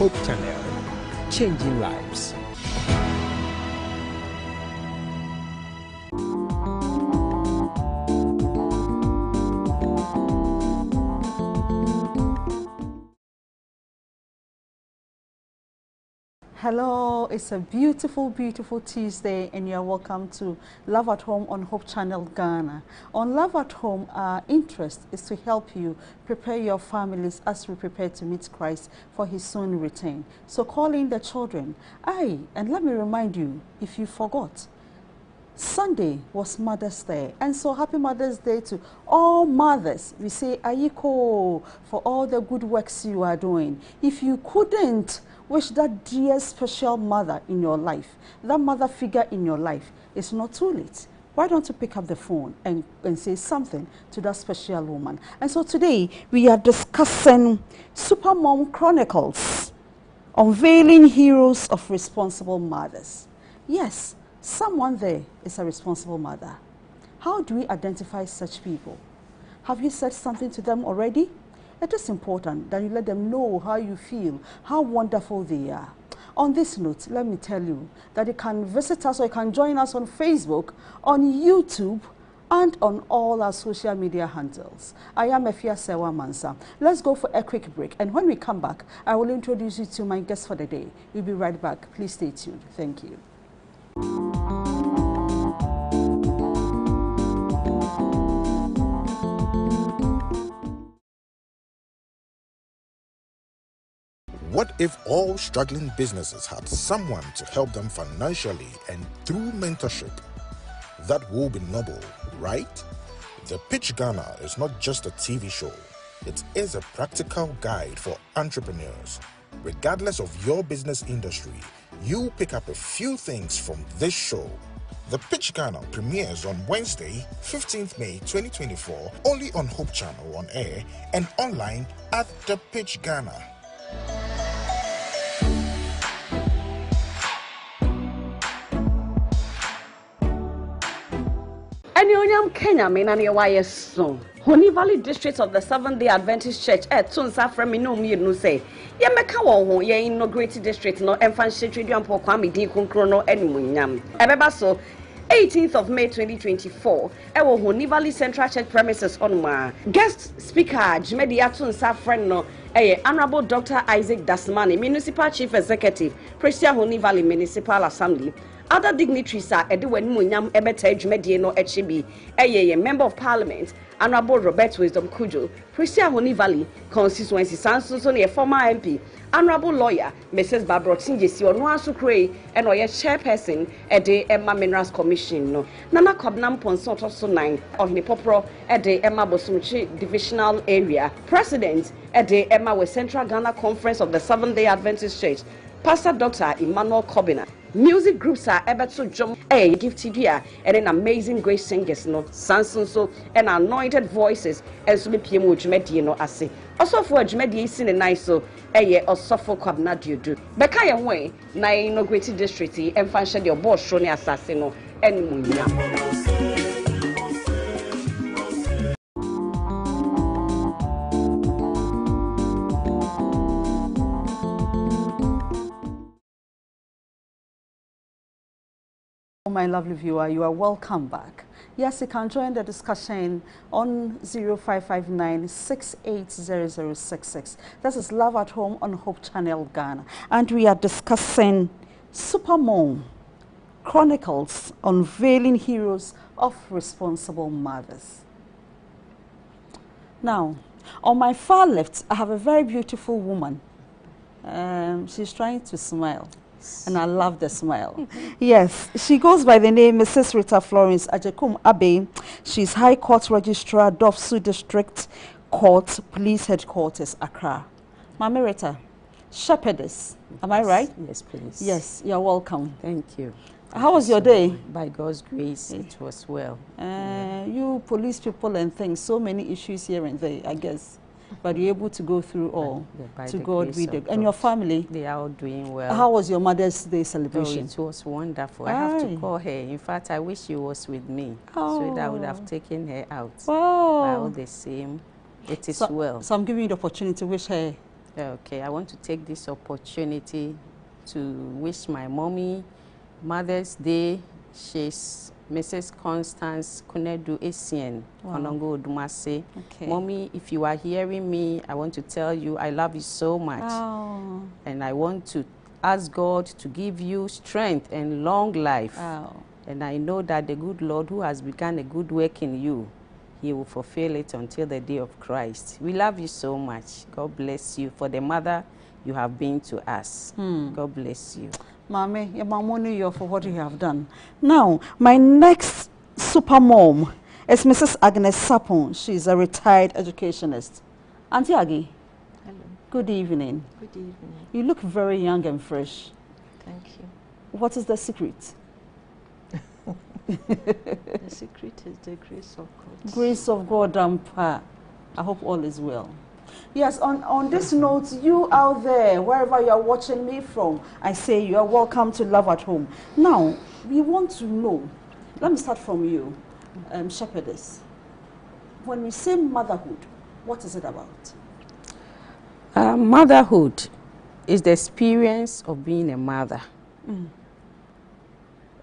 Hope Channel, changing lives. Hello, it's a beautiful, beautiful Tuesday, and you're welcome to Love at Home on Hope Channel Ghana. On Love at Home, our interest is to help you prepare your families as we prepare to meet Christ for his soon return. So call in the children. And let me remind you, if you forgot, Sunday was Mother's Day, and so happy Mother's Day to all mothers. We say Ayiko for all the good works you are doing. If you couldn't wish that dear special mother in your life, that mother figure in your life, it's not too late. Why don't you pick up the phone and say something to that special woman? And so today we are discussing Supermom Chronicles, Unveiling Heroes of Responsible Mothers. Yes, someone there is a responsible mother. How do we identify such people? Have you said something to them already? It is important that you let them know how you feel, how wonderful they are. On this note, let me tell you that you can visit us or you can join us on Facebook, on YouTube, and on all our social media handles. I am Efia Sewa Mansa. Let's go for a quick break, and when we come back, I will introduce you to my guest for the day. We'll be right back. Please stay tuned. Thank you. What if all struggling businesses had someone to help them financially and through mentorship? That would be noble, right? The Pitch Ghana is not just a TV show. It is a practical guide for entrepreneurs. Regardless of your business industry, you pick up a few things from this show. The Pitch Ghana premieres on Wednesday, 15th May 2024, only on Hope Channel on air and online at The Pitch Ghana. Anyonyam Kenya menani waye so. Honey Valley District of the Seventh-day Adventist Church tunsa from me no me no say. Ye meka won ho ye inaugurate district no emfa hyetriduan po kwame din konkro no animunyam. Ebeba so 18th of May 2024 ewo Honey Valley Central Church premises onma. Guest speaker Jimedi tunsa friend no Honorable Dr. Isaac Dasmani, Municipal Chief Executive, Prestia Honey Valley Municipal Assembly. Other dignitaries are Edwin Munyam Ebete Jumedie no Echibi, Member of Parliament, Honorable Robert Wisdom Kujo, Prestia Honey Valley constituency, Sansuson, a former MP, Honorable Lawyer, Mrs. Barbara Tinjesi, Onwasu Kray, and Oya Chairperson at the Emma Minerals Commission. No, Nana Kobnam Ponsoto so 9 of Nipopro at the Emma Bosumchi Divisional Area, President at the Emma West Central Ghana Conference of the Seventh-day Adventist Church, Pastor Dr. Emmanuel Kobina. Music groups are Ebetu Jom, Gifted Here, and an amazing great singers, no, Sanson so, and anointed voices, as we PM Jumedi no Ase. Also for Jumedi sin and nice so, or suffer Kwabna do. Bekaya way, na inaugurated district, and function your boss Shoni Assassino, and Munya. My lovely viewer, you are welcome back. Yes, you can join the discussion on 0559-680066. This is Love at Home on Hope Channel Ghana. And we are discussing Supermom Chronicles, Unveiling Heroes of Responsible Mothers. Now, on my far left, I have a very beautiful woman. She's trying to smile. And I love the smile. Yes, she goes by the name Mrs. Rita Florence Ajekum Abe. She's High Court Registrar, Dofsu District Court, Police Headquarters, Accra. Mama Rita, shepherdess, am I right? Yes, please. Yes, you're welcome. Thank you. How was your day? By God's grace, it was well. You police people and things, so many issues here and there, I guess. But you're able to go through all. To God be the. And your family? They are all doing well. How was your Mother's Day celebration? Oh, it was wonderful. I have to call her. In fact, I wish she was with me. So that I would have taken her out. Wow. But all the same, it is well. So I'm giving you the opportunity to wish her Okay, I want to take this opportunity to wish my mommy Mother's Day. She's Mrs. Constance Kunedu Essien, Onongo Odumase. Okay. Mommy, if you are hearing me, I want to tell you I love you so much. Oh. And I want to ask God to give you strength and long life. Oh. And I know that the good Lord who has begun a good work in you, He will fulfill it until the day of Christ. We love you so much. God bless you for the mother you have been to us. God bless you. Mommy, your mom won't know you for what you have done. Now, my next super mom is Mrs. Agnes Sapon. She's a retired educationist. Auntie Aggie. Hello. Good evening. Good evening. You look very young and fresh. Thank you. What is the secret? The secret is the grace of God. Grace of God, I hope all is well. Yes, on this note, you out there, wherever you are watching me from, I say you are welcome to Love at Home. Now, we want to know, let me start from you, Shepherdess. When we say motherhood, what is it about? Motherhood is the experience of being a mother.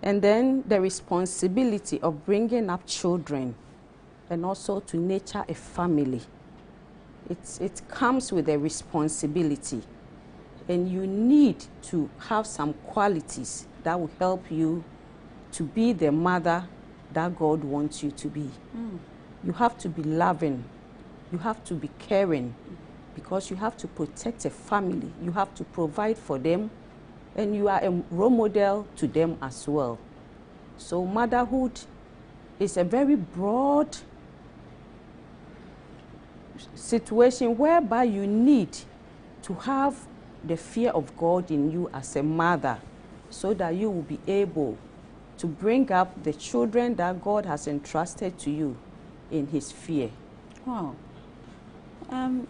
And then the responsibility of bringing up children and also to nurture a family. It comes with a responsibility, and you need to have some qualities that will help you to be the mother that God wants you to be. You have to be loving, you have to be caring, because you have to protect a family, you have to provide for them, and you are a role model to them as well. So motherhood is a very broad situation whereby you need to have the fear of God in you as a mother, so that you will be able to bring up the children that God has entrusted to you in His fear. Wow.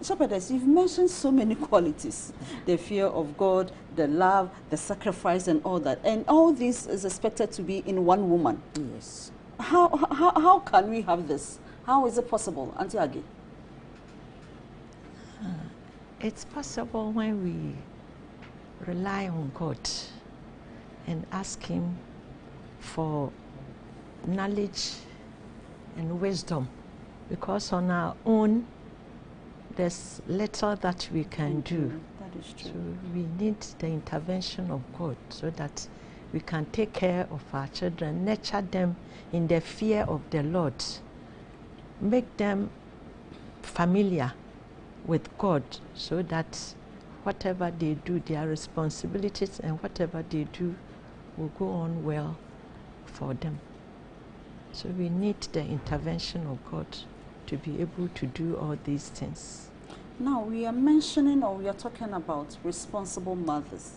Shepherdess, you've mentioned so many qualities. The fear of God, the love, the sacrifice, and all that. And all this is expected to be in one woman. Yes. How can we have this? How is it possible, Auntie Aggie? It's possible when we rely on God and ask Him for knowledge and wisdom, because on our own there's little that we can do. That is true. So we need the intervention of God so that we can take care of our children, nurture them in the fear of the Lord, make them familiar with God, so that whatever they do, their responsibilities and whatever they do will go on well for them. So we need the intervention of God to be able to do all these things. Now, we are mentioning, or we are talking about responsible mothers.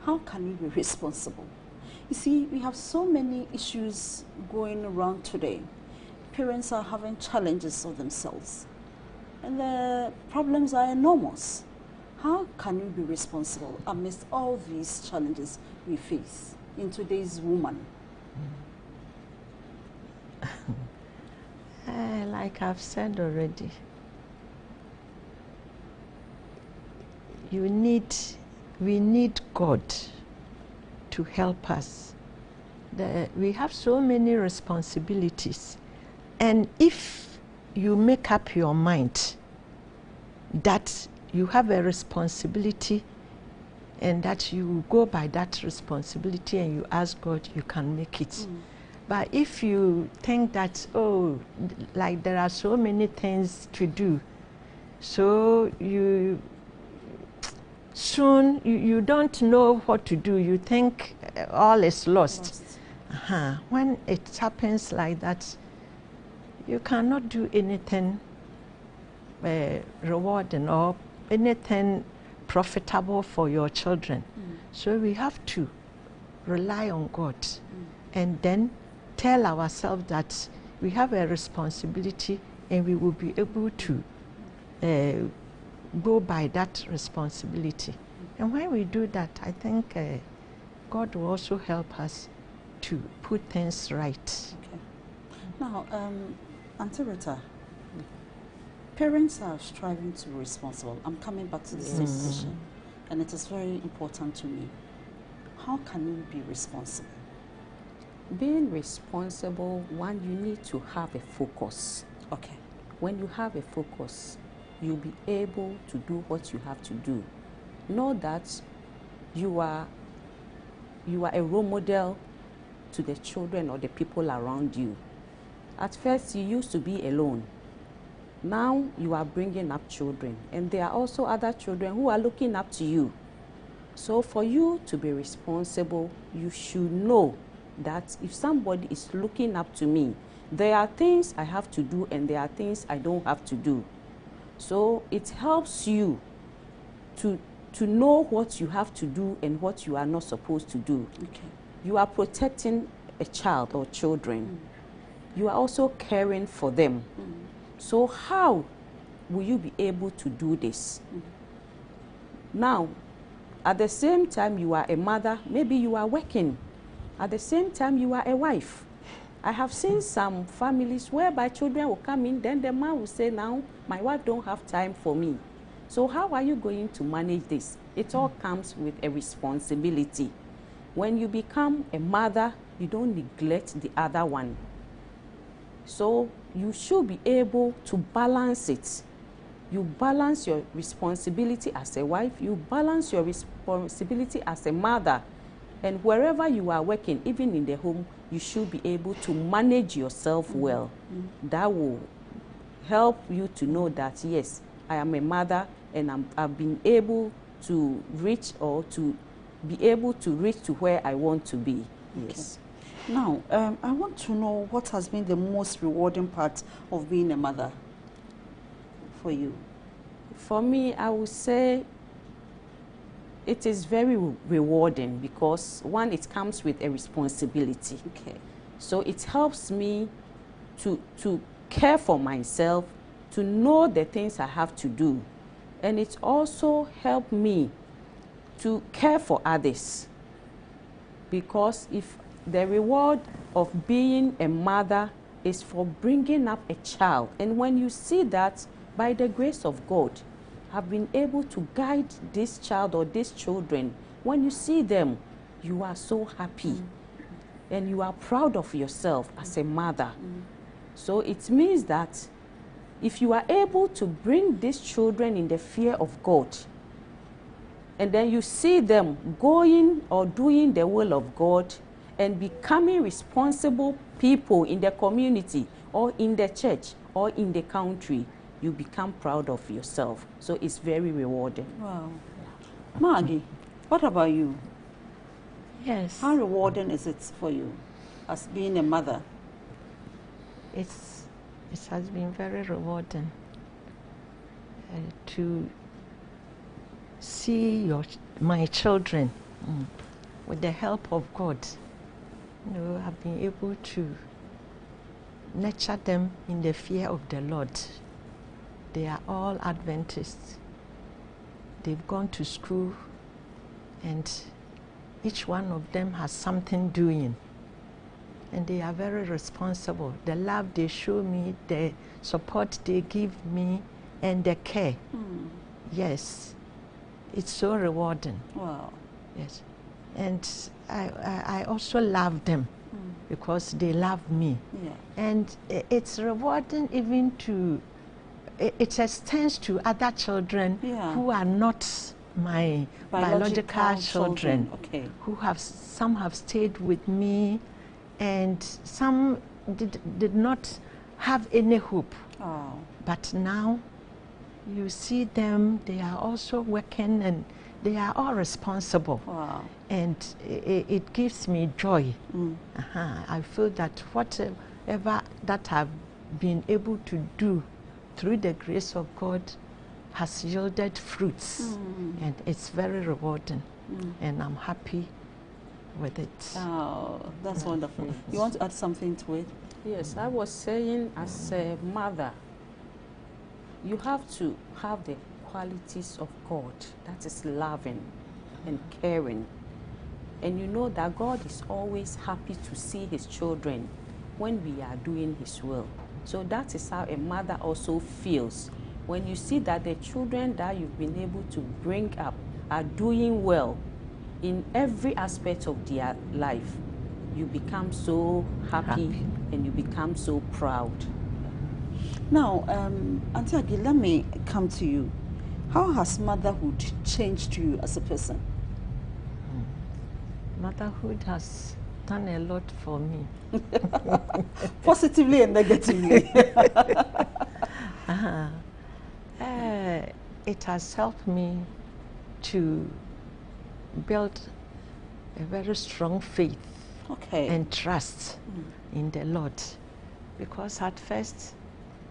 How can we be responsible? You see, we have so many issues going around today. Parents are having challenges of themselves, and the problems are enormous. How can we be responsible amidst all these challenges we face in today's woman? Like I've said already, we need God to help us. We have so many responsibilities, and if you make up your mind that you have a responsibility and that you go by that responsibility and you ask God, you can make it. But if you think that, oh, like there are so many things to do, so you don't know what to do, you think all is lost. When it happens like that, you cannot do anything rewarding or anything profitable for your children. So we have to rely on God and then tell ourselves that we have a responsibility and we will be able to go by that responsibility. And when we do that, I think God will also help us to put things right. Okay. Now, Auntie Rita, Parents are striving to be responsible. I'm coming back to the same question, and it is very important to me. How can we be responsible? Being responsible, one, you need to have a focus. Okay. When you have a focus, you'll be able to do what you have to do. Know that you are a role model to the children or the people around you. At first, you used to be alone. Now you are bringing up children, and there are also other children who are looking up to you. So for you to be responsible, you should know that if somebody is looking up to me, there are things I have to do and there are things I don't have to do. So it helps you to know what you have to do and what you are not supposed to do. Okay. You are protecting a child or children. You are also caring for them. So how will you be able to do this? Now, at the same time you are a mother, maybe you are working. At the same time you are a wife. I have seen some families whereby children will come in, then the man will say, now my wife don't have time for me. So how are you going to manage this? It all comes with a responsibility. When you become a mother, you don't neglect the other one. So you should be able to balance it. You balance your responsibility as a wife, you balance your responsibility as a mother. And wherever you are working, even in the home, you should be able to manage yourself well. That will help you to know that, yes, I am a mother and I've been able to reach or to be able to reach to where I want to be. Yes. Okay. Now, I want to know what has been the most rewarding part of being a mother for you. For me, I would say it is very rewarding because, one, it comes with a responsibility. Okay. So it helps me to care for myself, to know the things I have to do. And it also helped me to care for others. Because if the reward of being a mother is for bringing up a child, and when you see that, by the grace of God, have been able to guide this child or these children, when you see them, you are so happy and you are proud of yourself as a mother. So it means that if you are able to bring these children in the fear of God, and then you see them going or doing the will of God and becoming responsible people in the community or in the church or in the country, you become proud of yourself. So it's very rewarding. Wow. Maggie, what about you? Yes. How rewarding is it for you as being a mother? It has been very rewarding to see my children with the help of God. I've been able to nurture them in the fear of the Lord. They are all Adventists. They've gone to school and each one of them has something doing. And they are very responsible. The love they show me, the support they give me, and the care. Yes, it's so rewarding. Wow. Yes, and I also love them because they love me. Yeah. And it's rewarding even to, it extends to other children who are not my biological children. Okay. Some have stayed with me, and some did not have any hope. Oh. But now you see them, they are also working and they are all responsible. Wow. And it gives me joy. I feel that whatever that I've been able to do through the grace of God has yielded fruits. And it's very rewarding. And I'm happy with it. Oh, that's wonderful. You want to add something to it? Yes, I was saying, as a mother, you have to have the qualities of God, that is loving and caring. And you know that God is always happy to see his children when we are doing his will. So that is how a mother also feels when you see that the children that you've been able to bring up are doing well in every aspect of their life, you become so happy. And you become so proud. Now, Auntie Agi, let me come to you. How has motherhood changed you as a person? Motherhood has done a lot for me. Positively and negatively. It has helped me to build a very strong faith and trust in the Lord. Because at first,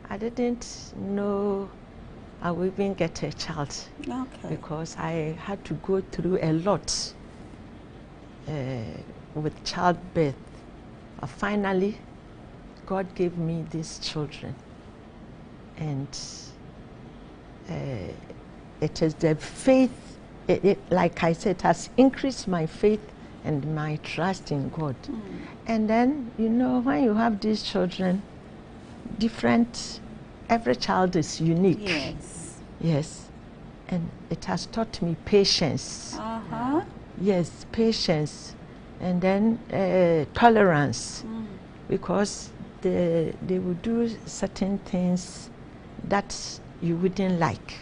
I didn't know I would even get a child. Because I had to go through a lot with childbirth. But finally, God gave me these children. And it is the faith, like I said, has increased my faith and my trust in God. And then, you know, when you have these children, every child is unique. Yes. Yes. And it has taught me patience. Yes, patience. And then tolerance. Because they will do certain things that you wouldn't like.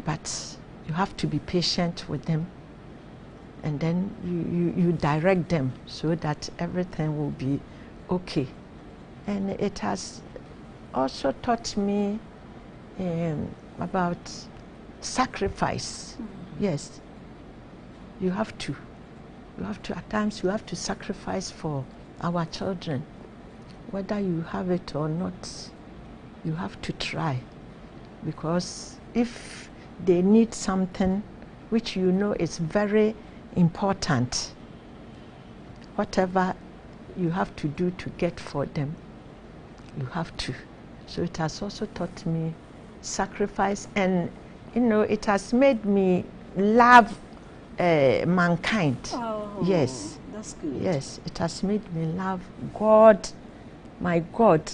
But you have to be patient with them. And then you direct them so that everything will be okay. And it has also taught me about sacrifice. Yes, you have to, at times you have to sacrifice for our children. Whether you have it or not, you have to try. Because if they need something which you know is very important, whatever you have to do to get for them, you have to. So it has also taught me sacrifice, and you know, it has made me love mankind. Yes, that's good. Yes, it has made me love God, my God,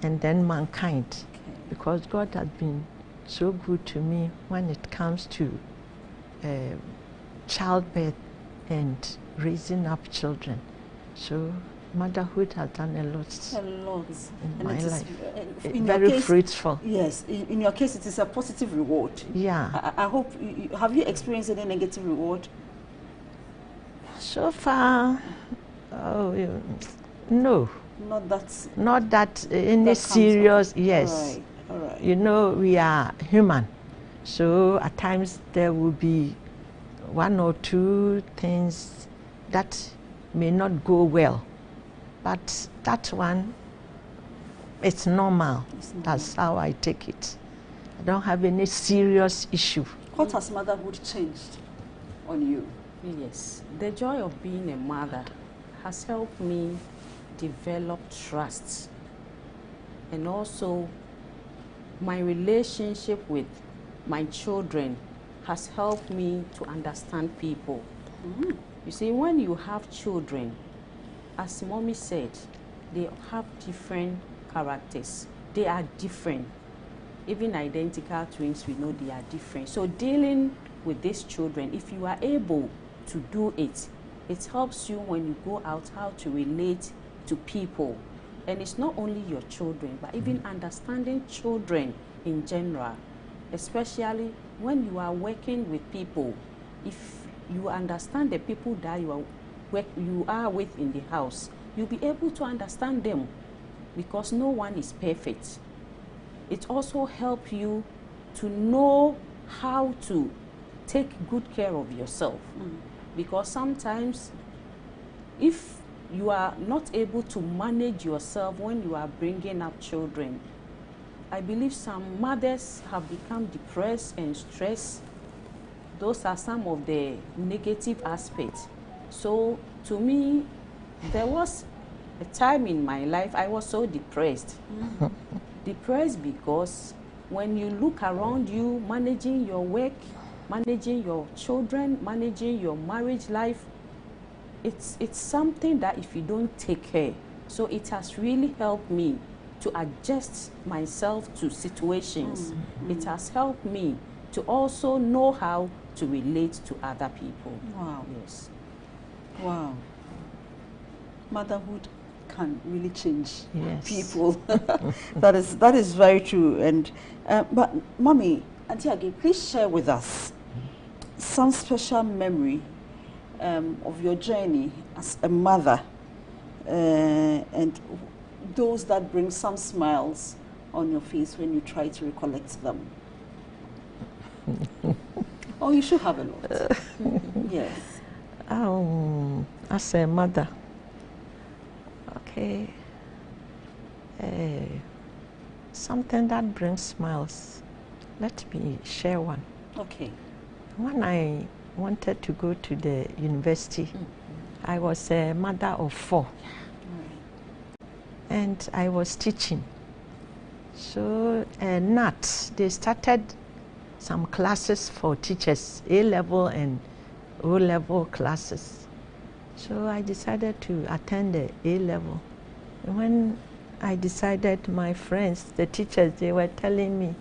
and then mankind. Because God has been so good to me when it comes to childbirth and raising up children. So motherhood has done a lot in my life. Very fruitful. Yes, in your case, it is a positive reward. Yeah. I hope, have you experienced any negative reward? So far, no. Not that any serious, yes. All right. You know, we are human. So at times there will be one or two things that may not go well. But that one, it's normal. That's how I take it. I don't have any serious issue. What has motherhood changed on you? Yes, the joy of being a mother has helped me develop trust, and also my relationship with my children has helped me to understand people. You see, when you have children, as Mommy said, they have different characters. They are different. Even identical twins, we know they are different. So dealing with these children, if you are able to do it, it helps you when you go out how to relate to people. And it's not only your children, but even understanding children in general, especially when you are working with people. If you understand the people that you are with in the house, you'll be able to understand them, because no one is perfect. It also helps you to know how to take good care of yourself. Because sometimes if you are not able to manage yourself when you are bringing up children, I believe some mothers have become depressed and stressed. Those are some of the negative aspects. So to me, there was a time in my life I was so depressed. Depressed because when you look around you, managing your work, managing your children, managing your marriage life, it's something that if you don't take care, so it has really helped me to adjust myself to situations. It has helped me to also know how to relate to other people. Wow. Yes. Wow. Motherhood can really change people. that is very true. And but Mommy, Auntie Age, please share with us some special memory of your journey as a mother, and those that bring some smiles on your face when you try to recollect them. Oh, you should have a lot. Yes. As a mother, okay, something that brings smiles. Let me share one. Okay. When I wanted to go to the university, I was a mother of 4. And I was teaching. So NAT, they started some classes for teachers, A-level and O-level classes. So I decided to attend the A-level. And when I decided, my friends, the teachers, they were telling me,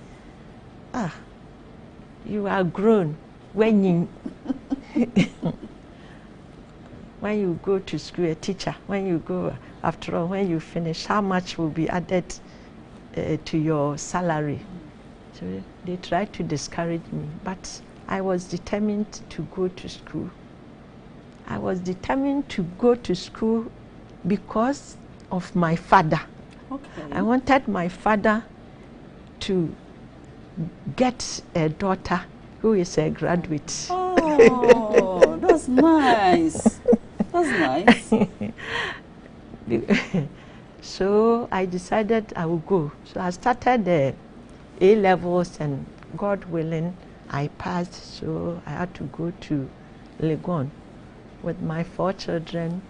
you are grown when you when you go to school, a teacher, when you go, after all, when you finish, how much will be added to your salary? So they tried to discourage me, but I was determined to go to school. I was determined to go to school because of my father. Okay. I wanted my father to get a daughter who is a graduate. Oh, that's nice. That's nice. So I decided I would go. So I started the A-levels, and God willing, I passed. So I had to go to Legon with my 4 children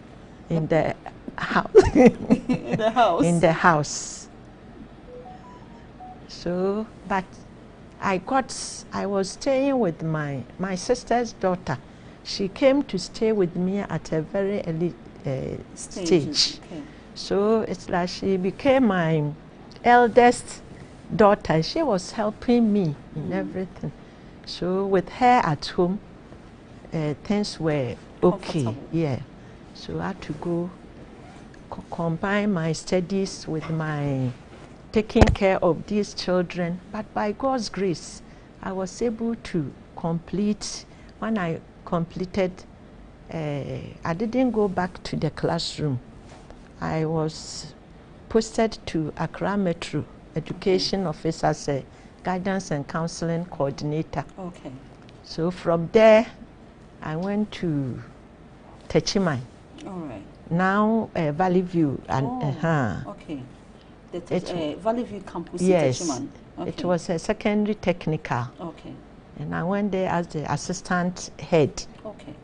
in the house. In the house. In the house. So, but I was staying with my sister's daughter. She came to stay with me at a very early stage. Okay. So it's like she became my eldest daughter. She was helping me in everything. So with her at home, things were okay. Yeah. So I had to go combine my studies with my taking care of these children. But by God's grace, I was able to complete. When I completed, I didn't go back to the classroom. I was posted to Accra Metro Education Office as a guidance and counseling coordinator. Okay. So from there, I went to Techimai. All right. Now Valley View. And, okay. The Valley View campus. Yes. In Techimai. Okay. It was a secondary technical. Okay. And I went there as the assistant head. Okay.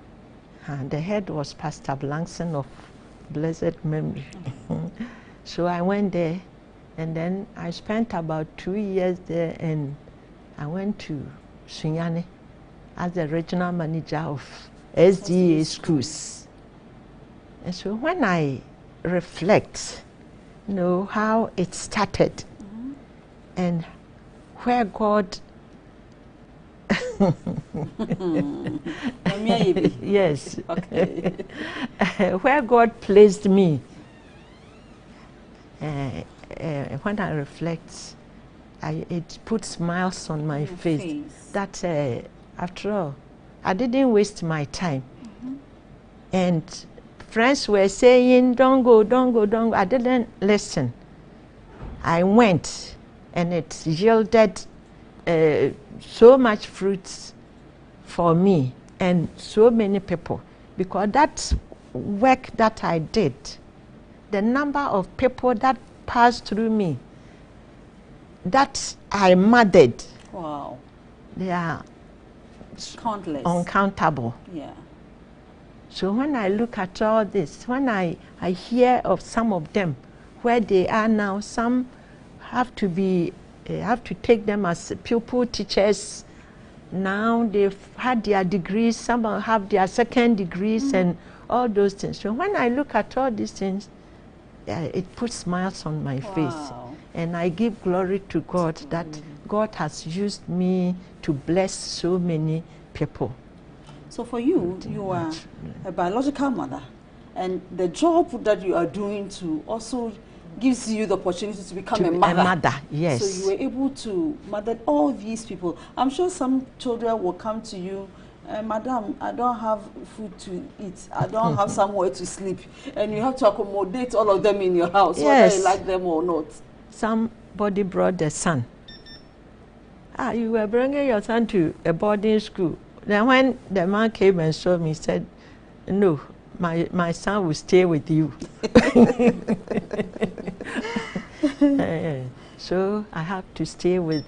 And the head was Pastor Blankson of blessed memory. So I went there, and then I spent about 2 years there, and I went to Sunyani as the regional manager of SDA schools. And so when I reflect, you know, how it started and where God yes. Okay. Where God placed me, when I reflect, it puts smiles on my face. That after all, I didn't waste my time. And friends were saying, don't go, don't go, don't go. I didn't listen. I went, and it yielded so much fruits for me and so many people, because that work that I did, the number of people that passed through me, that I mothered, wow, they are countless, uncountable. Yeah. So when I look at all this, when I hear of some of them, where they are now, some have to take them as pupil teachers. Now they've had their degrees, some have their second degrees and all those things. So when I look at all these things, it puts smiles on my face. And I give glory to God that God has used me to bless so many people. So for you, you are a biological mother, and the job that you are doing to also gives you the opportunity to become a mother. A mother, yes. So you were able to mother all these people. I'm sure some children will come to you, Madam, I don't have food to eat. I don't have somewhere to sleep. And you have to accommodate all of them in your house, yes. whether you like them or not. Somebody brought the son. You were bringing your son to a boarding school. Then when the man came and saw me, he said, no, my son will stay with you. So I have to stay with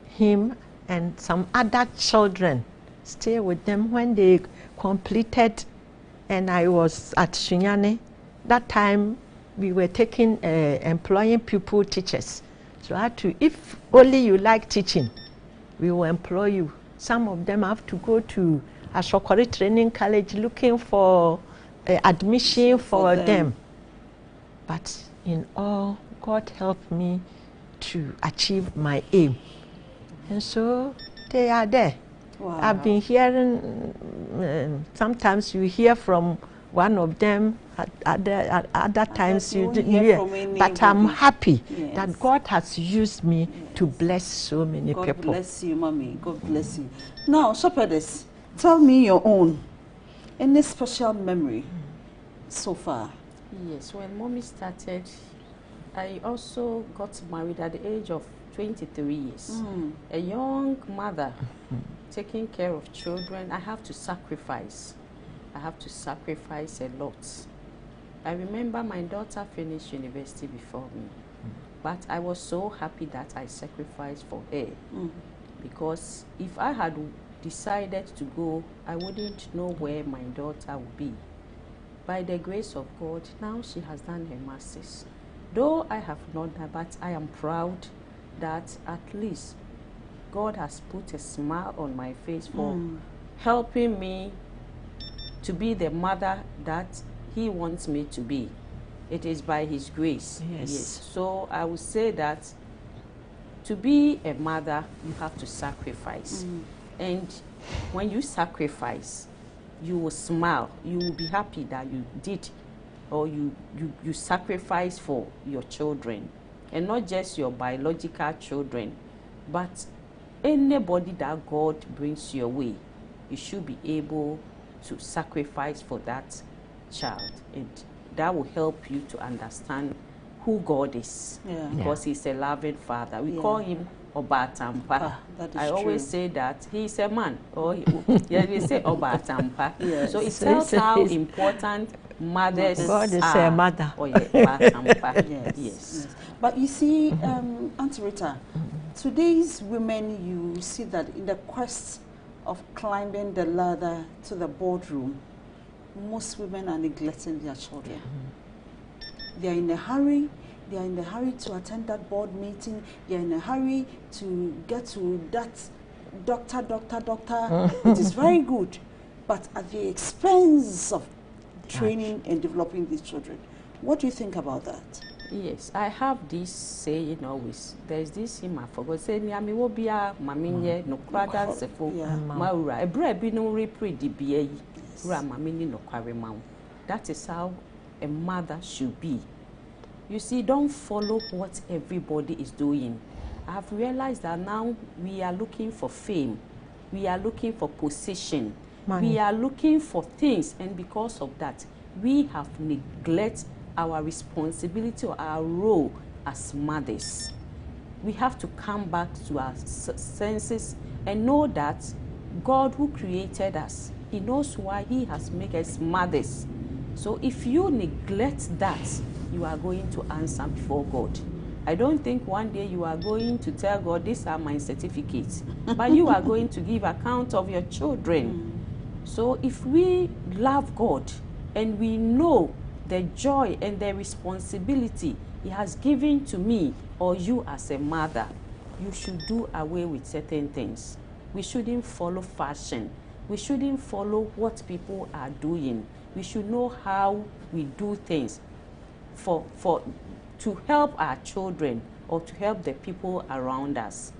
him and some other children. Stay with them when they completed, and I was at Sunyane. That time we were taking employing pupil teachers. So I had to, if only you like teaching, we will employ you. Some of them have to go to Ashokori Training College looking for admission for them. But in all, God helped me to achieve my aim. And so they are there. Wow. I've been hearing, sometimes you hear from one of them, at other times you didn't hear. But I'm happy that God has used me to bless so many people. God bless you, Mommy. God bless you. Now, Shepherdess, tell me your own. Any special memory so far? Yes, when Mommy started, I also got married at the age of 23 years. A young mother taking care of children. I have to sacrifice. I have to sacrifice a lot. I remember my daughter finished university before me, but I was so happy that I sacrificed for her, because if I had decided to go, I wouldn't know where my daughter would be. By the grace of God, now she has done her master's. Though I have not done, but I am proud that at least God has put a smile on my face for helping me to be the mother that He wants me to be. It is by His grace. Yes. So I would say that to be a mother, you have to sacrifice. And when you sacrifice, you will smile. You will be happy that you did, or you sacrifice for your children. And not just your biological children, but anybody that God brings your way, you should be able to sacrifice for that child. And that will help you to understand who God is. Because He's a loving Father. We call Him Obatampa. I always say that He's a man. Or we say Obatampa. So it tells how important mothers God is are. a mother. Oh, yeah, yes. But you see, Auntie Rita, today's women, you see that in the quest of climbing the ladder to the boardroom, most women are neglecting their children. They are in a hurry. They are in a hurry to attend that board meeting. They are in a hurry to get to that doctor. It is very good, but at the expense of training and developing these children. What do you think about that? Yes, I have this saying always. There's this hymn I forgot. Say, "Niami wo bia maminye no kwada sefo maura ebre bi no repre di bia yi ura mamini no kware mawo." That is how a mother should be. You see, don't follow what everybody is doing. I've realized that now we are looking for fame. We are looking for position. Money. We are looking for things, and because of that, we have neglected our responsibility or our role as mothers. We have to come back to our senses and know that God who created us, He knows why He has made us mothers. So if you neglect that, you are going to answer before God. I don't think one day you are going to tell God, these are my certificates, but you are going to give account of your children. So if we love God and we know the joy and the responsibility He has given to me or you as a mother, you should do away with certain things. We shouldn't follow fashion. We shouldn't follow what people are doing. We should know how we do things. For to help our children or to help the people around us.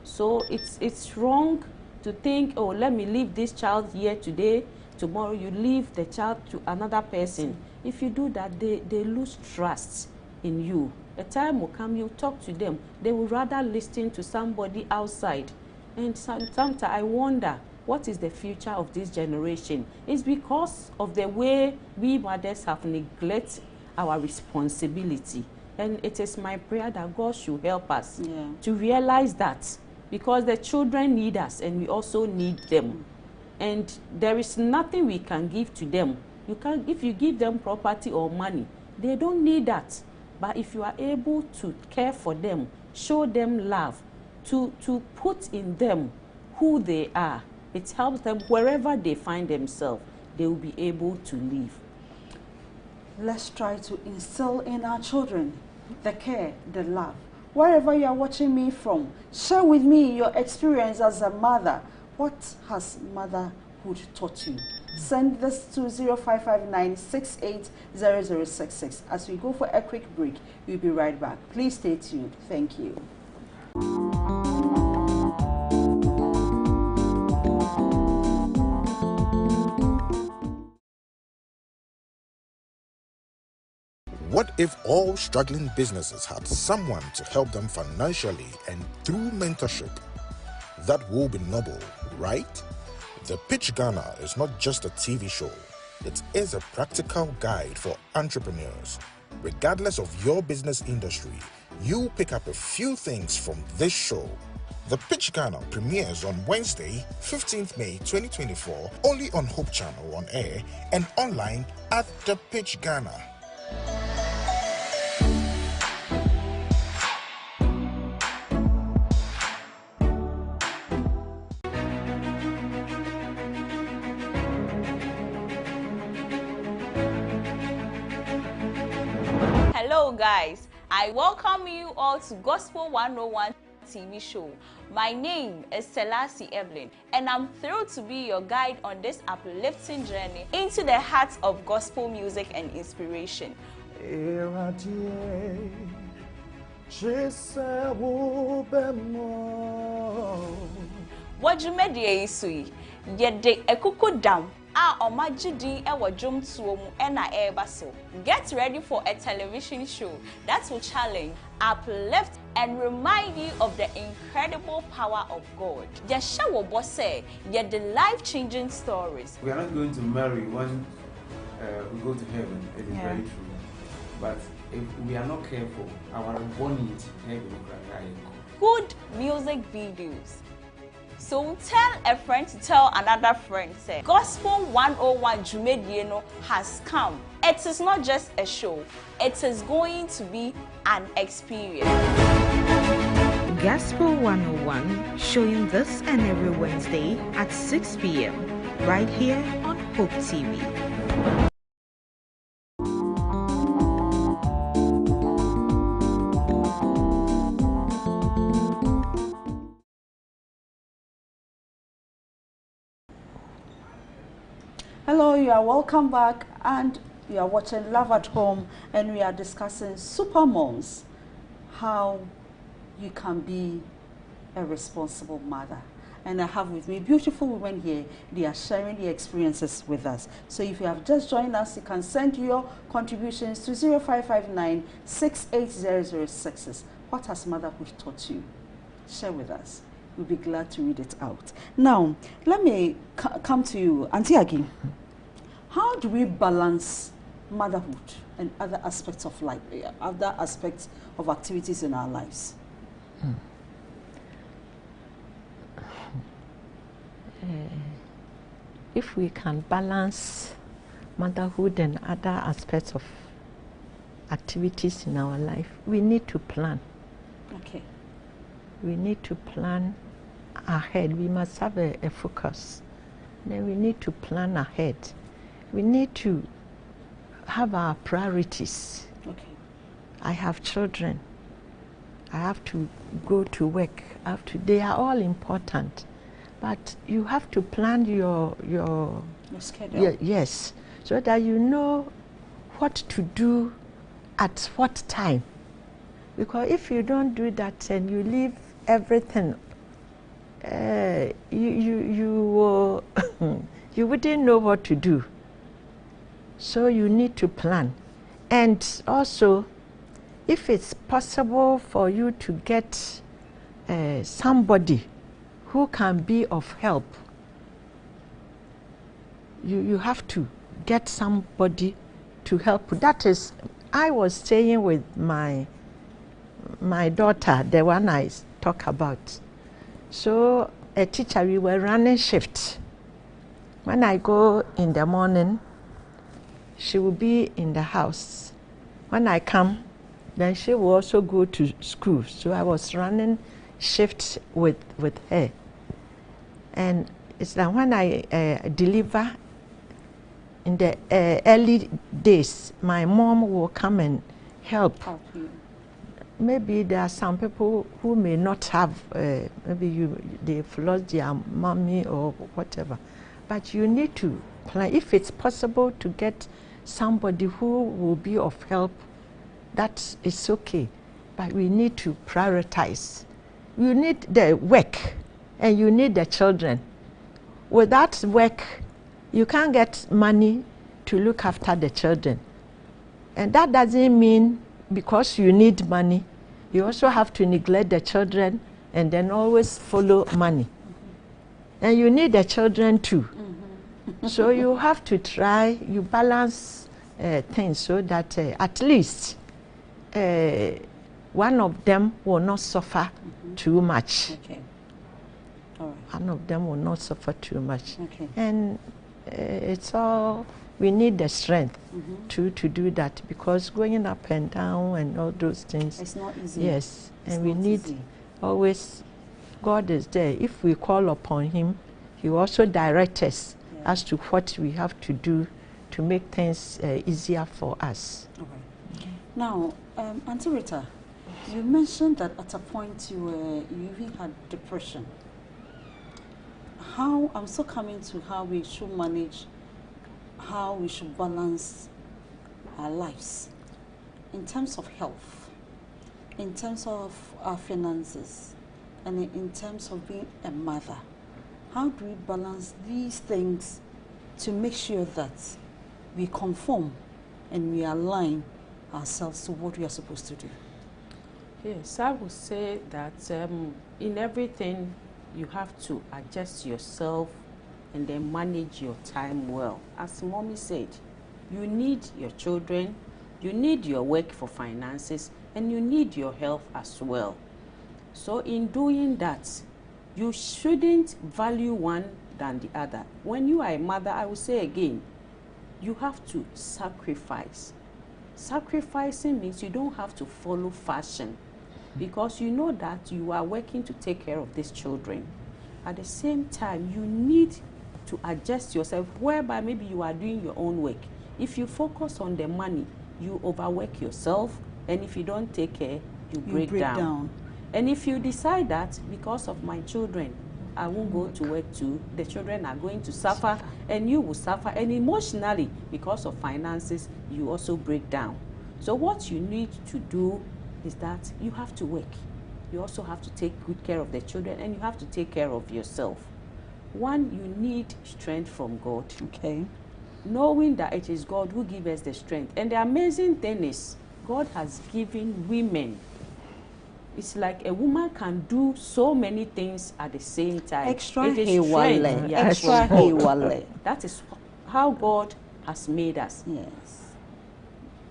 So it's wrong to think, oh, let me leave this child here today, tomorrow you leave the child to another person. If you do that, they lose trust in you. A time will come, you talk to them, they will rather listen to somebody outside. And sometimes I wonder, what is the future of this generation? It's because of the way we mothers have neglected our responsibility. And it is my prayer that God should help us to realize that, because the children need us and we also need them. And there is nothing we can give to them. If you give them property or money, they don't need that. But if you are able to care for them, show them love, to put in them who they are, it helps them wherever they find themselves, they will be able to live. Let's try to instill in our children the care, the love. Wherever you are watching me from, share with me your experience as a mother. What has motherhood taught you? Send this to 0559-680066. As we go for a quick break, we'll be right back. Please stay tuned. Thank you. What if all struggling businesses had someone to help them financially and through mentorship? That will be noble, right? The Pitch Ghana is not just a TV show. It is a practical guide for entrepreneurs. Regardless of your business industry, you pick up a few things from this show. The Pitch Ghana premieres on Wednesday, 15th May 2024, only on Hope Channel on air and online at The Pitch Ghana. Hello guys, I welcome you all to Gospel 101 TV show. My name is Selassie Evelyn and I'm thrilled to be your guide on this uplifting journey into the heart of gospel music and inspiration. What you made ye yet de ekuku dam. Get ready for a television show that will challenge, uplift, and remind you of the incredible power of God. The show will say, yet the life-changing stories. We are not going to marry when we go to heaven. It is very true. But if we are not careful, our body is heaven. Good music videos. So tell a friend to tell another friend, say, Gospel 101 Jumedieno has come. It is not just a show, it is going to be an experience. Gospel 101, showing this and every Wednesday at 6 p.m. right here on Hope TV. Hello, you are welcome back, and you are watching Love at Home, and we are discussing Supermoms, how you can be a responsible mother. And I have with me beautiful women here. They are sharing their experiences with us. So if you have just joined us, you can send your contributions to 0559-680066. What has motherhood taught you? Share with us. We'll be glad to read it out. Now, let me come to you, Auntie Agi. How do we balance motherhood and other aspects of life, other aspects of activities in our lives? If we can balance motherhood and other aspects of activities in our life, we need to plan. Okay. We need to plan ahead. We must have a focus. Then we need to plan ahead. We need to have our priorities. Okay. I have children. I have to go to work. They are all important. But you have to plan your schedule. Yes, so that you know what to do at what time. Because if you don't do that and you leave everything, you wouldn't know what to do. So you need to plan. And also, if it's possible for you to get somebody who can be of help, you have to get somebody to help. That is, I was staying with my daughter, the one I talk about. So a teacher, we were running shift. When I go in the morning, she will be in the house. When I come, then she will also go to school. So I was running shift with her. And it's like when I deliver in the early days, my mom will come and help. Maybe there are some people who may not have, maybe they've lost their mommy or whatever. But you need to plan. If it's possible to get somebody who will be of help, that is okay. But we need to prioritize. You need the work and you need the children. Without work, you can't get money to look after the children. And that doesn't mean because you need money, you also have to neglect the children and then always follow money. And you need the children too. So you have to try, you balance things so that at least one of them will not suffer too much. Okay. All right. One of them will not suffer too much. Okay. And it's all, we need the strength to do that, because going up and down and all those things. It's not easy. Yes. It's and we not need easy. Always, God is there. If we call upon Him, He will also direct us as to what we have to do to make things easier for us. Okay. Now, Auntie Rita, you mentioned that at a point you even had depression. How, I'm still coming to how we should manage, how we should balance our lives in terms of health, in terms of our finances, and in terms of being a mother. How do we balance these things to make sure that we conform and we align ourselves to what we are supposed to do? Yes, I would say that in everything you have to adjust yourself and then manage your time well. As Mommy said, you need your children, you need your work for finances, and you need your health as well. So in doing that, you shouldn't value one than the other. When you are a mother, I will say again, you have to sacrifice. Sacrificing means you don't have to follow fashion, because you know that you are working to take care of these children. At the same time, you need to adjust yourself, whereby maybe you are doing your own work. If you focus on the money, you overwork yourself, and if you don't take care, you break down. And if you decide that because of my children, I won't go to work too, the children are going to suffer, and you will suffer, and emotionally, because of finances, you also break down. So what you need to do is that you have to work. You also have to take good care of the children, and you have to take care of yourself. One, you need strength from God. Okay. Knowing that it is God who gives us the strength. And the amazing thing is, God has given women. It's like a woman can do so many things at the same time. Extra it is hewale. strength. Extra hewale. That is how God has made us. Yes.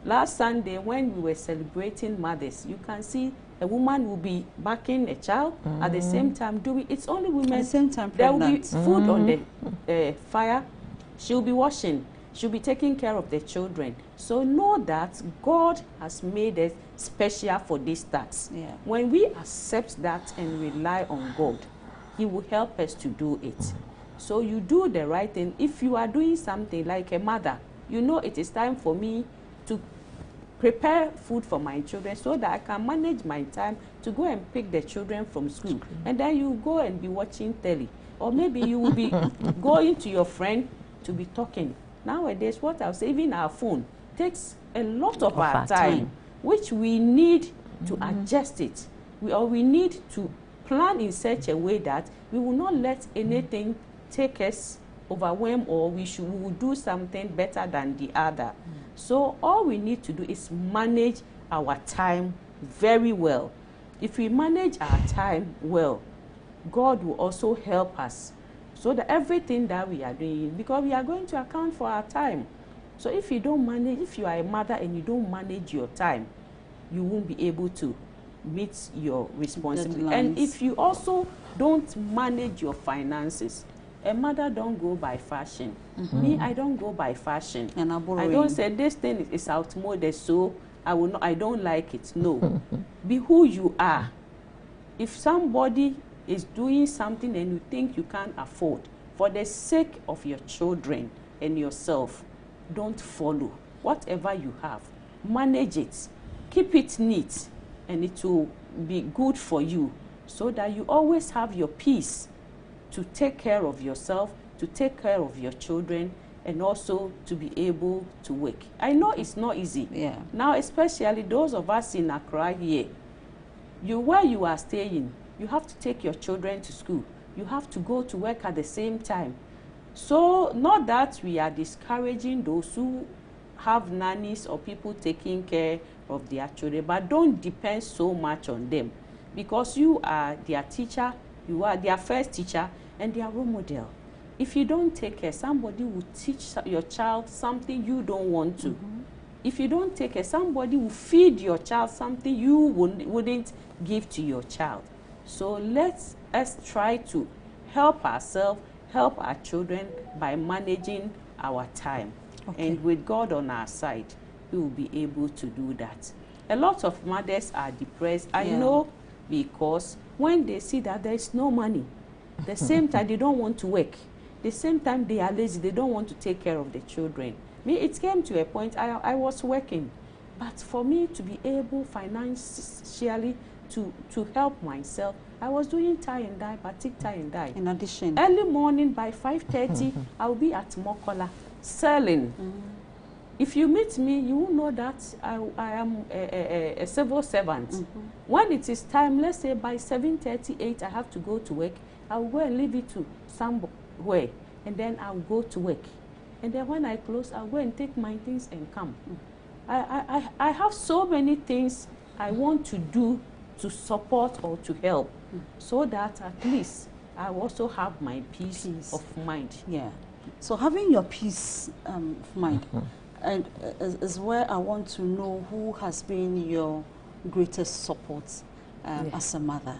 Last Sunday, when we were celebrating mothers, you can see a woman will be backing a child at the same time doing. It's only women. At the same time, there will be pregnant. food on the fire. She'll be washing. She'll be taking care of the children. So know that God has made us special for this task. Yeah. When we accept that and rely on God, He will help us to do it. So you do the right thing. If you are doing something like a mother, you know it is time for me to prepare food for my children so that I can manage my time to go and pick the children from school. And then you go and be watching telly. Or maybe you will be going to your friend to be talking. Nowadays, what I'll say, even our phone takes a lot of our time, which we need to adjust it. We need to plan in such a way that we will not let anything take us overwhelm, or we will do something better than the other. So all we need to do is manage our time very well. If we manage our time well, God will also help us, so that everything that we are doing, because we are going to account for our time. So if you don't manage, if you are a mother and you don't manage your time, you won't be able to meet your responsibility. And if you also don't manage your finances, a mother don't go by fashion. Me, I don't go by fashion. And I don't say this thing is outmoded, so I don't like it. No. Be who you are. If somebody is doing something and you think you can't afford, for the sake of your children and yourself, don't follow. Whatever you have, manage it. Keep it neat, and it will be good for you, so that you always have your peace to take care of yourself, to take care of your children, and also to be able to work. I know it's not easy. Yeah. Now, especially those of us in Accra here, where you are staying, you have to take your children to school. You have to go to work at the same time. So, not that we are discouraging those who have nannies or people taking care of their children, but don't depend so much on them, because you are their teacher, you are their first teacher and their role model. If you don't take care, somebody will teach your child something you don't want to. If you don't take care, somebody will feed your child something you wouldn't give to your child. So let us try to help ourselves, help our children by managing our time. And with God on our side, we will be able to do that. A lot of mothers are depressed. I know, because when they see that there is no money, the same time they don't want to work, the same time they are lazy, they don't want to take care of the children. Me, it came to a point I was working, but for me to be able financially to help myself, I was doing tie and dye, batik tie and dye. In addition, early morning by 5:30, I will be at Mokola selling. If you meet me, you will know that I am a civil servant. When it is time, let's say by 7:38, I have to go to work, I will go and leave it to somewhere, and then I will go to work. And then when I close, I'll go and take my things and come. I have so many things I want to do to support or to help, so that at least I also have my peace of mind. Yeah. So having your peace of mind and is where I want to know who has been your greatest support as a mother.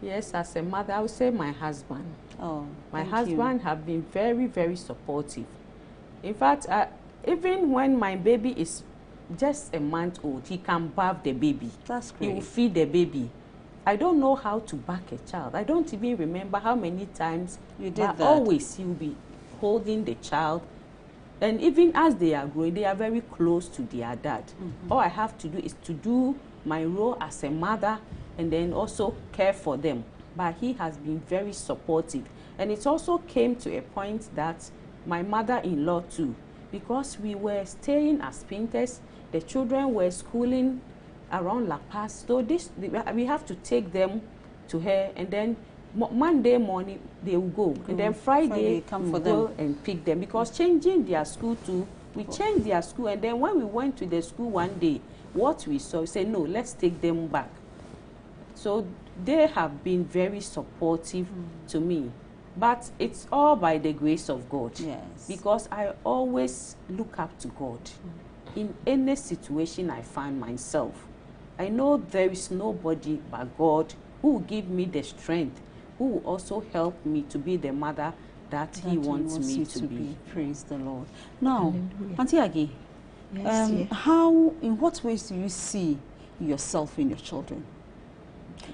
Yes, as a mother, I would say my husband. Oh, my husband have been very, very supportive. In fact, even when my baby is just a month old, he can bath the baby. That's great. He will feed the baby. I don't know how to back a child. I don't even remember how many times you did that. Always he will be holding the child. And even as they are growing, they are very close to their dad. All I have to do is to do my role as a mother and then also care for them. But he has been very supportive. And it also came to a point that my mother-in-law too, because we were staying as Pinters, the children were schooling around La Paz, so we have to take them to her, and then Monday morning they will go, and then Friday we go and pick them, because changing their school too, we changed their school, and then when we went to the school one day, what we saw, we said, no, let's take them back. So they have been very supportive to me. But it's all by the grace of God. Yes. Because I always look up to God. In any situation I find myself, I know there is nobody but God who will give me the strength, who will also help me to be the mother that He wants me to be. Praise the Lord. Now, Auntie Agi, in what ways do you see yourself in your children?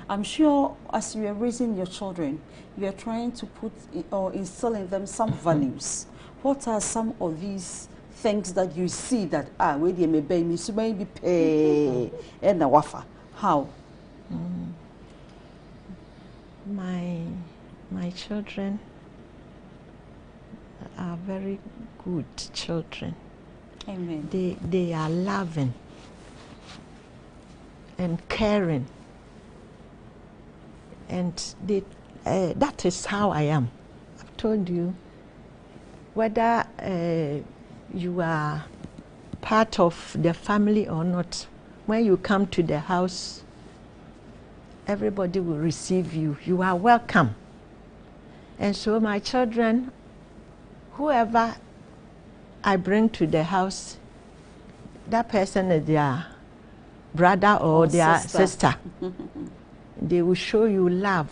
I'm sure as you are raising your children, you are trying to put or instill in them some values. What are some of these things that you see that where they may be pay and a wafa? How? My children are very good children. Amen. They are loving. and caring. And that is how I am. I've told you, whether you are part of the family or not, when you come to the house, everybody will receive you. You are welcome. And so my children, whoever I bring to the house, that person is their brother or their sister. They will show you love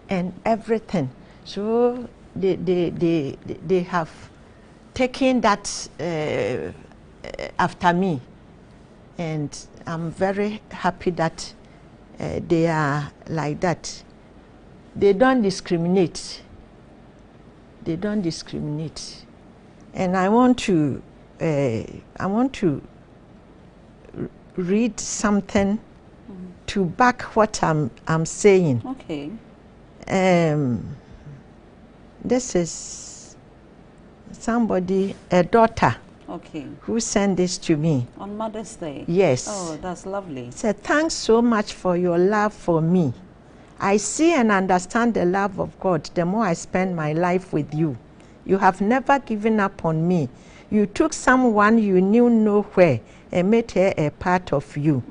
and everything. So they have taken that after me. And I'm very happy that they are like that. They don't discriminate. They don't discriminate. And I want to read something to back what I'm saying. Okay. This is somebody, a daughter, okay, who sent this to me. On Mother's Day? Yes. Oh, that's lovely. Said, thanks so much for your love for me. I see and understand the love of God the more I spend my life with you. You have never given up on me. You took someone you knew nowhere and made her a part of you.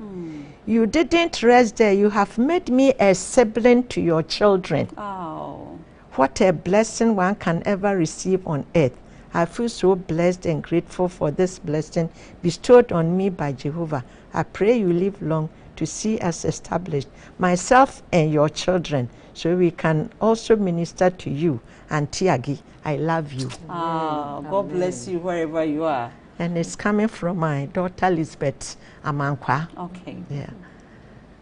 You didn't rest there. You have made me a sibling to your children. Oh. What a blessing one can ever receive on earth. I feel so blessed and grateful for this blessing bestowed on me by Jehovah. I pray you live long to see us established, myself and your children, so we can also minister to you. And Tiagi, I love you. Ah, God bless you wherever you are. And it's coming from my daughter Lisbeth Amankwa. Okay. Yeah.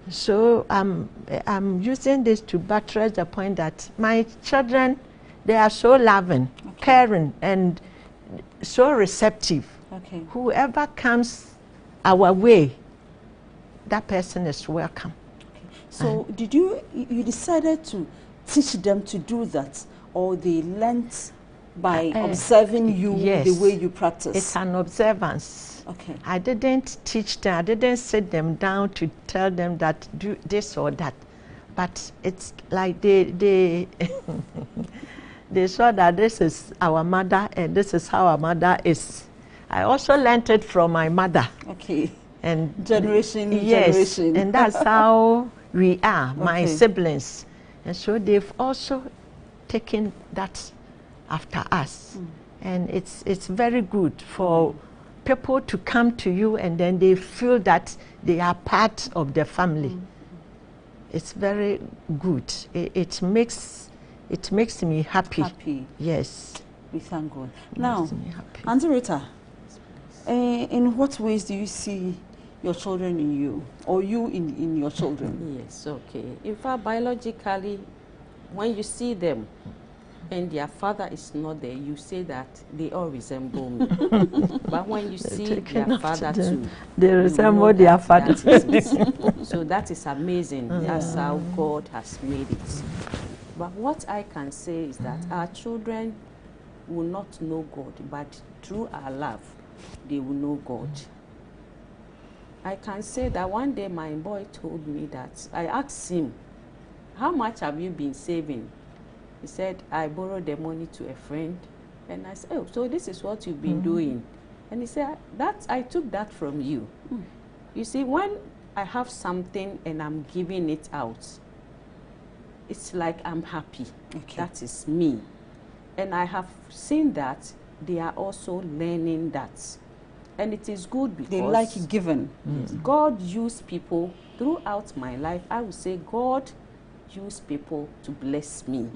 So I'm using this to buttress the point that my children, they are so loving, caring, and so receptive. Okay. Whoever comes our way, that person is welcome. Okay. So did you decided to teach them to do that, or they learned by observing you, yes, the way you practice? It's an observance. Okay. I didn't teach them, I didn't sit them down to tell them that do this or that. But it's like they they saw that this is our mother and this is how our mother is. I also learned it from my mother. Okay. And generation, yes, generation. And that's how we are, my Okay. siblings. And so they've also taken that after us. And it's very good for people to come to you and then they feel that they are part of the family. It's very good. It makes me happy. Happy. Yes. We thank God. Now, Makes me happy. Auntie Rita, in what ways do you see your children in you, or you in your children? Yes, okay. In fact, biologically, when you see them and their father is not there, you say that they all resemble me. But when you see their father too, they resemble their father. So that is amazing. That's how God has made it. But what I can say is that our children will not know God, but through our love, they will know God. I can say that one day my boy told me that, I asked him, how much have you been saving? He said, I borrowed the money to a friend. And I said, oh, so this is what you've been doing. And he said, I took that from you. You see, when I have something and I'm giving it out, it's like I'm happy. Okay. That is me. And I have seen that they are also learning that. And it is good because They like giving. God used people throughout my life. I would say God used people to bless me.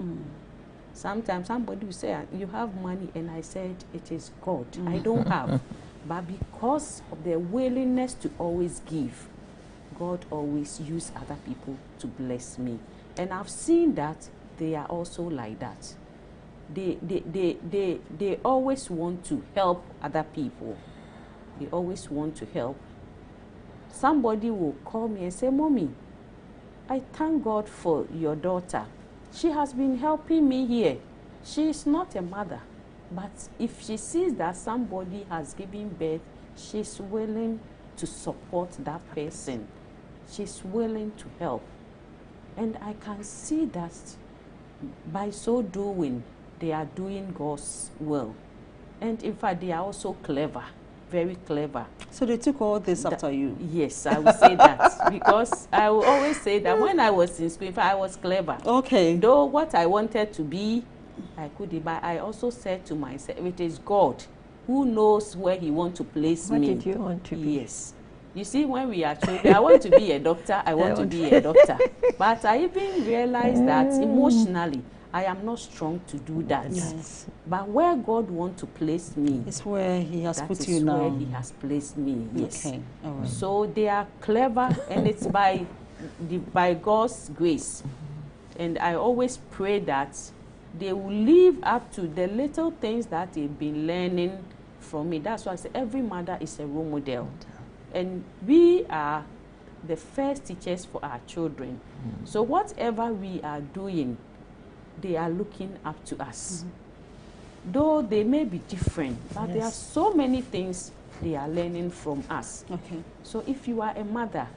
Sometimes somebody will say, you have money, and I said, it is God. I don't have. But because of their willingness to always give, God always used other people to bless me. And I've seen that they are also like that. They always want to help other people. They always want to help. Somebody will call me and say, Mommy, I thank God for your daughter. She has been helping me here. She is not a mother, but if she sees that somebody has given birth, she's willing to support that person. she's willing to help. And I can see that by so doing, they are doing God's will. And in fact, they are also clever, very clever. So they took all this after you? Yes, I would say that. Because I will always say that when I was in school, in fact, I was clever. Okay. Though what I wanted to be, I couldn't. But I also said to myself, it is God who knows where he wants to place me. What did you want to be? Yes. You see, when we are children, I want to be a doctor, I want to be a doctor. But I even realized that emotionally, I am not strong to do that. Yes. But where God wants to place me, it's where he has put you now. Where he has placed me, yes. Okay. All right. So they are clever, and it's by God's grace. And I always pray that they will live up to the little things that they've been learning from me. That's why I say every mother is a role model. And we are the first teachers for our children. So whatever we are doing, they are looking up to us. Though they may be different, but there are so many things they are learning from us. Okay. So if you are a mother,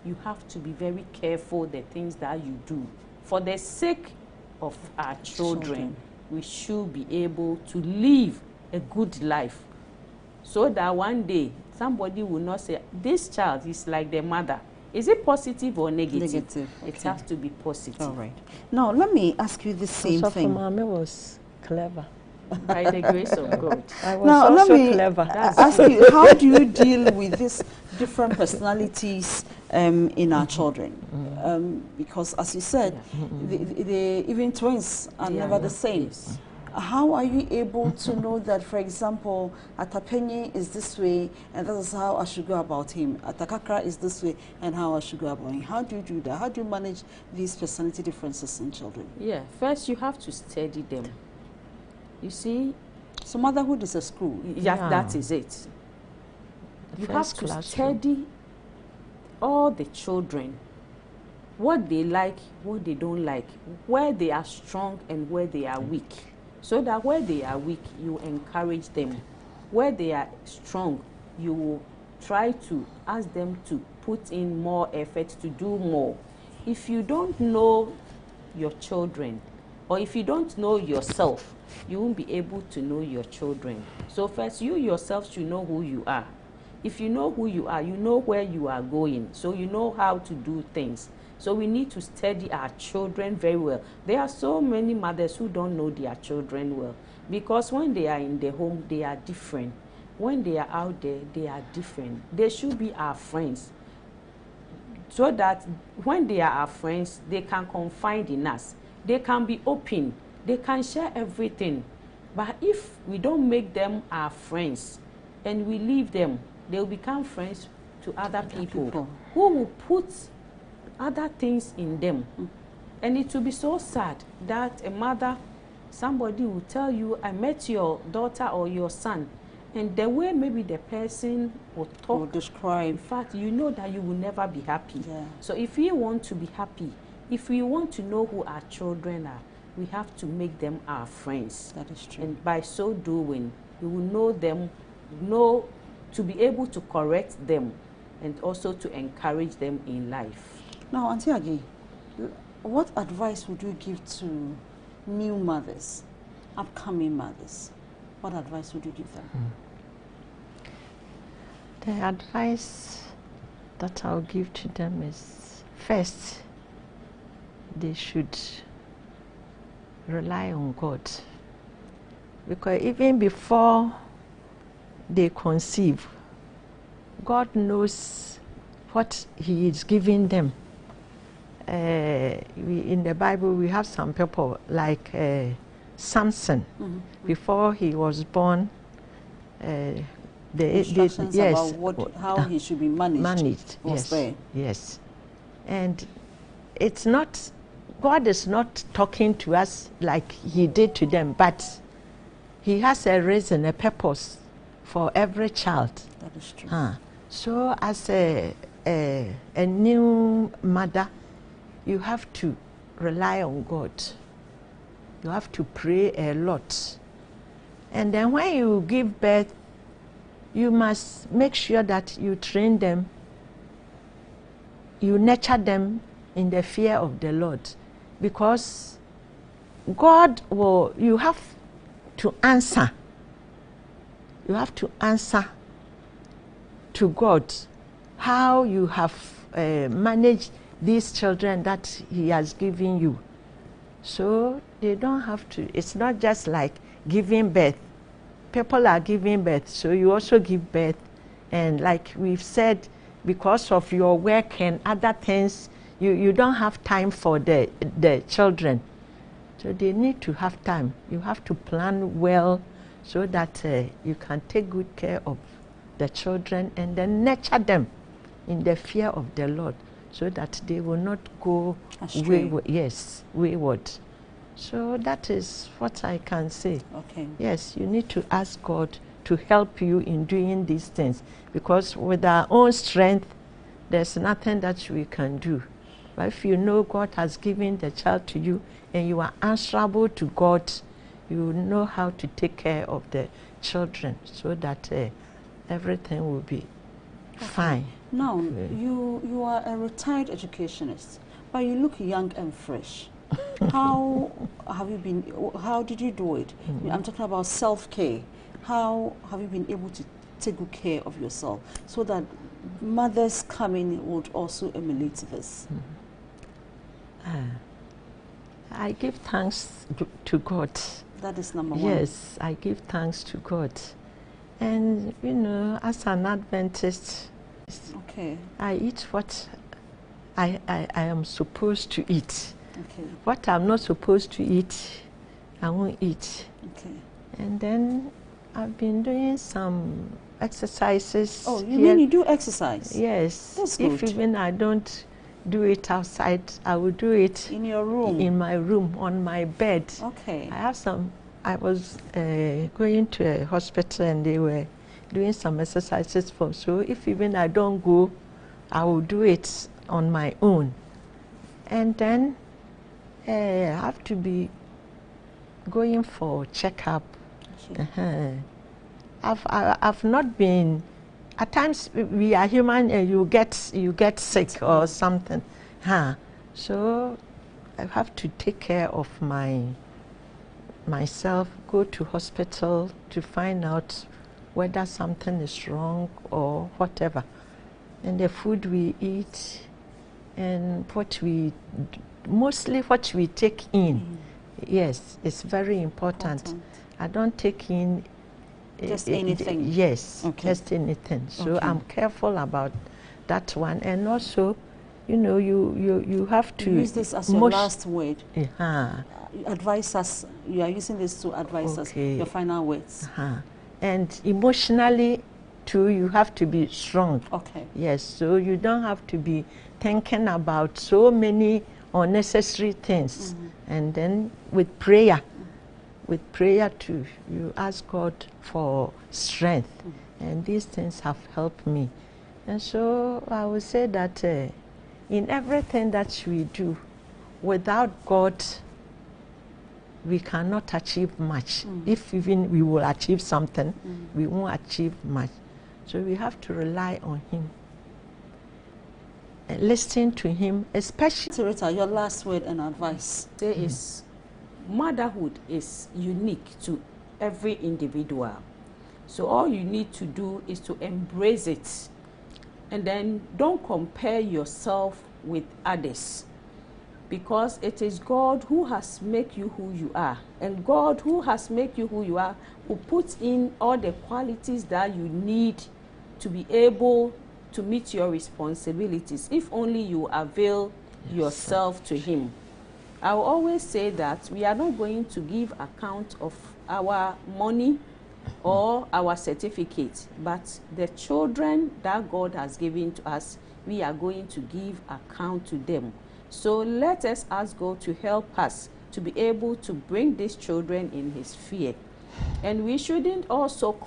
you have to be very careful the things that you do. For the sake of our children, we should be able to live a good life, so that one day somebody will not say, this child is like the mother. Is it positive or negative? Negative. Okay. It has to be positive. All right. Now, let me ask you the same thing. Mommy was clever. By the grace of God. I was also clever. Ask you, how do you deal with these different personalities in our children? Because, as you said, they even twins are never the same. Yes. How are you able to know that, for example, Atapenye is this way, and that is how I should go about him? Atakakra is this way, and how I should go about him? How do you do that? How do you manage these personality differences in children? Yeah, first you have to study them. You see, so motherhood is a school. Yeah, that is it. You have to study all the children, what they like, what they don't like, where they are strong and where they are weak. So that where they are weak, you encourage them. Where they are strong, you will try to ask them to put in more effort to do more. If you don't know your children, or if you don't know yourself, you won't be able to know your children. So first, you yourself should know who you are. If you know who you are, you know where you are going. So you know how to do things. So we need to study our children very well. There are so many mothers who don't know their children well, because when they are in the home, they are different. When they are out there, they are different. They should be our friends, so that when they are our friends, they can confide in us. They can be open. They can share everything. But if we don't make them our friends and we leave them, they will become friends to other people who will put other things in them. And it will be so sad that a mother, somebody will tell you, I met your daughter or your son, and the way maybe the person will talk, or describe, in fact, you know that you will never be happy. So if you want to be happy, if we want to know who our children are, we have to make them our friends. That is true. And by so doing, we will know them, to be able to correct them, and also to encourage them in life. Now, Auntie Agi, what advice would you give to new mothers, upcoming mothers? What advice would you give them? The advice that I'll give to them is, first, they should rely on God. Because even before they conceive, God knows what He is giving them. In the Bible, we have some people like Samson. Before he was born, the instructions about how he should be managed. Yes. And it's not, God is not talking to us like He did to them, but He has a reason, a purpose for every child. That is true. So as a new mother, you have to rely on God. You have to pray a lot. And then when you give birth, you must make sure that you train them you nurture them in the fear of the Lord, because God will, you have to answer. You have to answer to God how you have managed these children that He has given you. So they don't have to, it's not just like giving birth. People are giving birth, so you also give birth. And like we've said, because of your work and other things, you don't have time for the children. So they need to have time. You have to plan well so that you can take good care of the children and then nurture them in the fear of the Lord, so that they will not go wayward. Yes, wayward. So that is what I can say. Okay. Yes, you need to ask God to help you in doing these things, because with our own strength, there's nothing that we can do. But if you know God has given the child to you and you are answerable to God, you know how to take care of the children so that everything will be fine. Now, you are a retired educationist, but you look young and fresh. How have you been, how did you do it? I'm talking about self-care. How have you been able to take good care of yourself so that mothers coming would also emulate this? I give thanks to God. That is number one. Yes, I give thanks to God. And, you know, as an Adventist, okay, I eat what I am supposed to eat. Okay. What I'm not supposed to eat, I won't eat. Okay. And then I've been doing some exercises. Oh, you mean you do exercise? Yes. That's good. If even I don't do it outside, I will do it in your room. In my room, on my bed. Okay. I have some. I was going to a hospital and they were doing some exercises for. So if even I don't go, I will do it on my own. And then I have to be going for checkup. I've not been. At times we are human and you get sick or something. So I have to take care of myself, go to hospital to find out whether something is wrong or whatever. And the food we eat and mostly what we take in, yes, it's very important. I don't take in just anything. Yes, okay. Just anything. So okay. I'm careful about that one. And also, you know, you have to use this as your last word. Advise us. You are using this to advise us your final words. And emotionally too, you have to be strong. Okay. Yes. So you don't have to be thinking about so many unnecessary things. And then with prayer too, you ask God for strength. And these things have helped me. And so I would say that in everything that we do, without God, we cannot achieve much. If even we will achieve something, we won't achieve much. So we have to rely on Him. And listen to Him, especially. Rita, your last word and advice. There is motherhood is unique to every individual. So all you need to do is to embrace it. And then don't compare yourself with others. Because it is God who has made you who you are. And God who has made you who you are will put in all the qualities that you need to be able to meet your responsibilities, if only you avail yourself to Him. I will always say that we are not going to give account of our money or our certificate, but the children that God has given to us, we are going to give account to them. So let us ask God to help us to be able to bring these children in His fear. And we shouldn't also